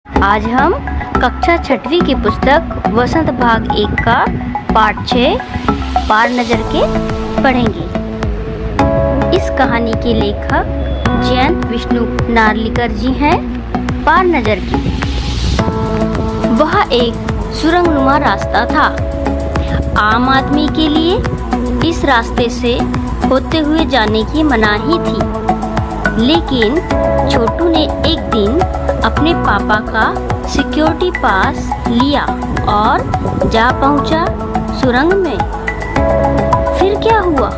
आज हम कक्षा 6वीं की पुस्तक वसंत भाग 1 का पाठ 6 पार नज़र के पढ़ेंगे। इस कहानी के लेखक जयंत विष्णु नार्लिकर जी हैं। पार नज़र की वह एक सुरंगनुमा रास्ता था। आम आदमी के लिए इस रास्ते से होते हुए जाने की मनाही थी, लेकिन छोटू ने एक दिन अपने पापा का सिक्योरिटी पास लिया और जा पहुंचा सुरंग में। फिर क्या हुआ?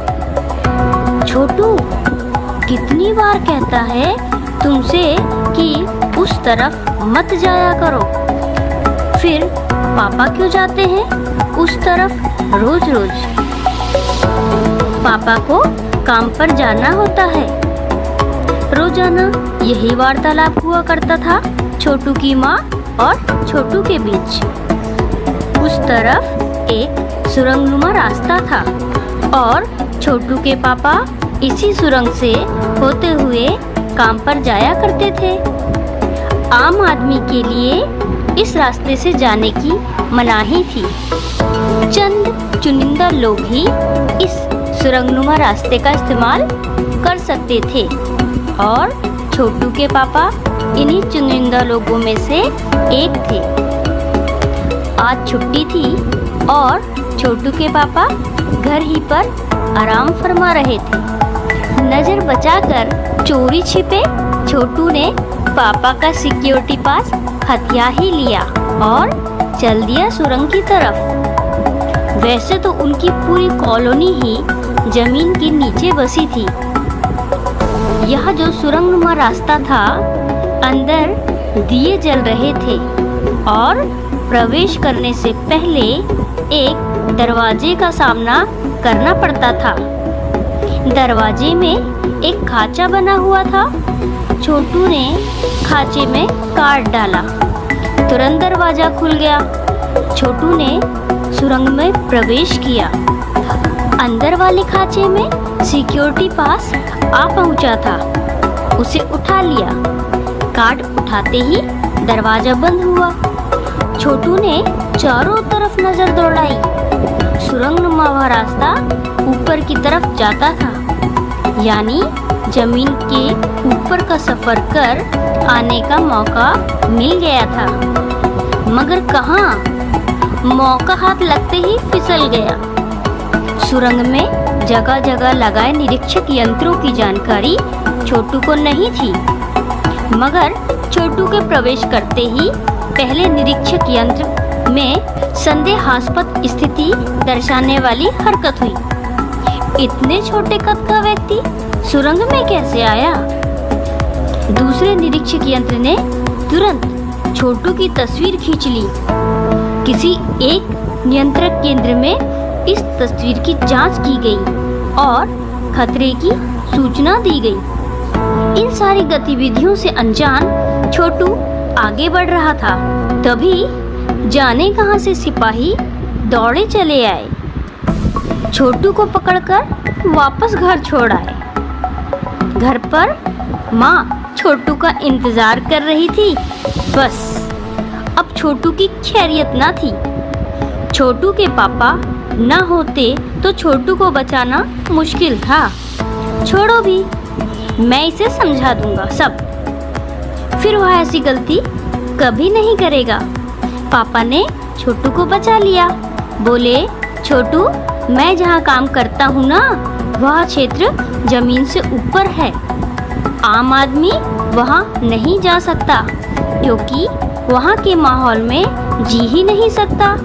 छोटू कितनी बार कहता है तुमसे कि उस तरफ मत जाया करो, फिर पापा क्यों जाते हैं उस तरफ रोज रोज? पापा को काम पर जाना होता है। रोजाना यही वार्तालाप हुआ करता था छोटू की माँ और छोटू के बीच। उस तरफ एक सुरंगनुमा रास्ता था और छोटू के पापा इसी सुरंग से होते हुए काम पर जाया करते थे। आम आदमी के लिए इस रास्ते से जाने की मनाही थी। चंद चुनिंदा लोग ही इस सुरंगनुमा रास्ते का इस्तेमाल कर सकते थे और छोटू के पापा इन्हीं चुनिंदा लोगों में से एक थे। आज छुट्टी थी और छोटू के पापा घर ही पर आराम फरमा रहे थे। नजर बचाकर चोरी छिपे छोटू ने पापा का सिक्योरिटी पास हथिया ही लिया और चल दिया सुरंग की तरफ। वैसे तो उनकी पूरी कॉलोनी ही जमीन के नीचे बसी थी। यह जो सुरंगनुमा रास्ता था, अंदर दिए जल रहे थे और प्रवेश करने से पहले एक दरवाजे का सामना करना पड़ता था। दरवाजे में एक खांचा बना हुआ था। छोटू ने खांचे में काट डाला, तुरंत दरवाजा खुल गया। छोटू ने सुरंग में प्रवेश किया। अंदर वाले खांचे में सिक्योरिटी पास आ पहुंचा था। उसे उठा लिया। कार्ड उठाते ही दरवाजा बंद हुआ। छोटू ने चारों तरफ नजर दौड़ाई। सुरंगनुमा वह रास्ता ऊपर की तरफ जाता था, यानी जमीन के ऊपर का सफर कर आने का मौका मिल गया था। मगर कहाँ? मौका हाथ लगते ही फिसल गया। सुरंग में जगह जगह लगाए निरीक्षक यंत्रों की जानकारी छोटू को नहीं थी, मगर छोटू के प्रवेश करते ही पहले निरीक्षक यंत्र में संदेहास्पद स्थिति दर्शाने वाली हरकत हुई। इतने छोटे कद का व्यक्ति सुरंग में कैसे आया? दूसरे निरीक्षक यंत्र ने तुरंत छोटू की तस्वीर खींच ली। किसी एक नियंत्रक केंद्र में इस तस्वीर की जांच की गई और खतरे की सूचना दी गई। इन सारी गतिविधियों से अनजान छोटू आगे बढ़ रहा था। तभी जाने कहां से सिपाही दौड़े चले आए। छोटू को पकड़कर वापस घर छोड़ आए। घर पर माँ छोटू का इंतजार कर रही थी। बस अब छोटू की खैरियत ना थी। छोटू के पापा ना होते तो छोटू को बचाना मुश्किल था। छोड़ो भी, मैं इसे समझा दूंगा सब। फिर वह ऐसी गलती कभी नहीं करेगा। पापा ने छोटू को बचा लिया। बोले, छोटू, मैं जहाँ काम करता हूँ ना, वह क्षेत्र जमीन से ऊपर है। आम आदमी वहाँ नहीं जा सकता क्योंकि वहाँ के माहौल में जी ही नहीं सकता।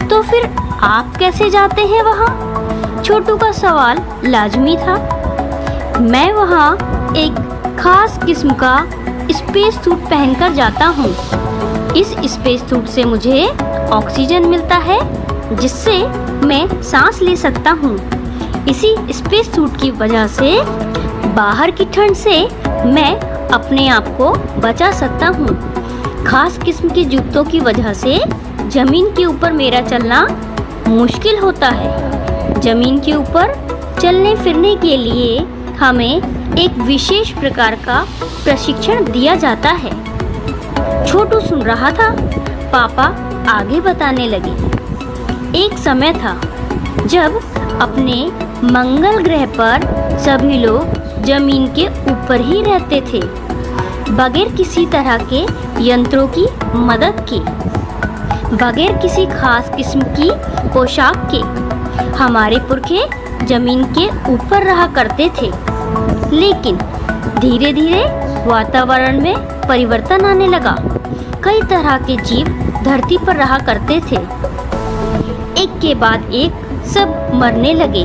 तो फिर आप कैसे जाते हैं वहाँ? छोटू का सवाल लाजमी था। मैं वहाँ एक खास किस्म का स्पेस सूट पहनकर जाता हूँ। इस स्पेस सूट से मुझे ऑक्सीजन मिलता है, जिससे मैं सांस ले सकता हूँ। इसी स्पेस सूट की वजह से बाहर की ठंड से मैं अपने आप को बचा सकता हूँ। खास किस्म के जूतों की वजह से जमीन के ऊपर मेरा चलना मुश्किल होता है। जमीन के ऊपर चलने फिरने के लिए हमें एक विशेष प्रकार का प्रशिक्षण दिया जाता है। छोटू सुन रहा था। पापा आगे बताने लगे। एक समय था जब अपने मंगल ग्रह पर सभी लोग जमीन के ऊपर ही रहते थे, बगैर किसी तरह के यंत्रों की मदद के, बगैर किसी खास किस्म की पोशाक के। हमारे पुरखे जमीन के ऊपर रहा करते थे, लेकिन धीरे धीरे वातावरण में परिवर्तन आने लगा। कई तरह के जीव धरती पर रहा करते थे। एक के बाद एक सब मरने लगे।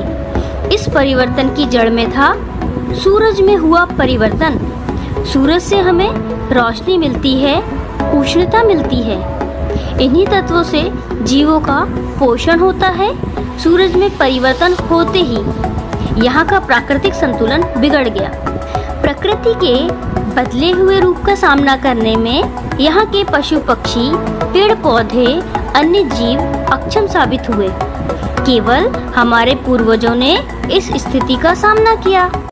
इस परिवर्तन की जड़ में था सूरज में हुआ परिवर्तन। सूरज से हमें रोशनी मिलती है, उष्णता मिलती है। इन्हीं तत्वों से जीवों का पोषण होता है। सूरज में परिवर्तन होते ही यहाँ का प्राकृतिक संतुलन बिगड़ गया। प्रकृति के बदले हुए रूप का सामना करने में यहाँ के पशु पक्षी, पेड़ पौधे, अन्य जीव अक्षम साबित हुए। केवल हमारे पूर्वजों ने इस स्थिति का सामना किया।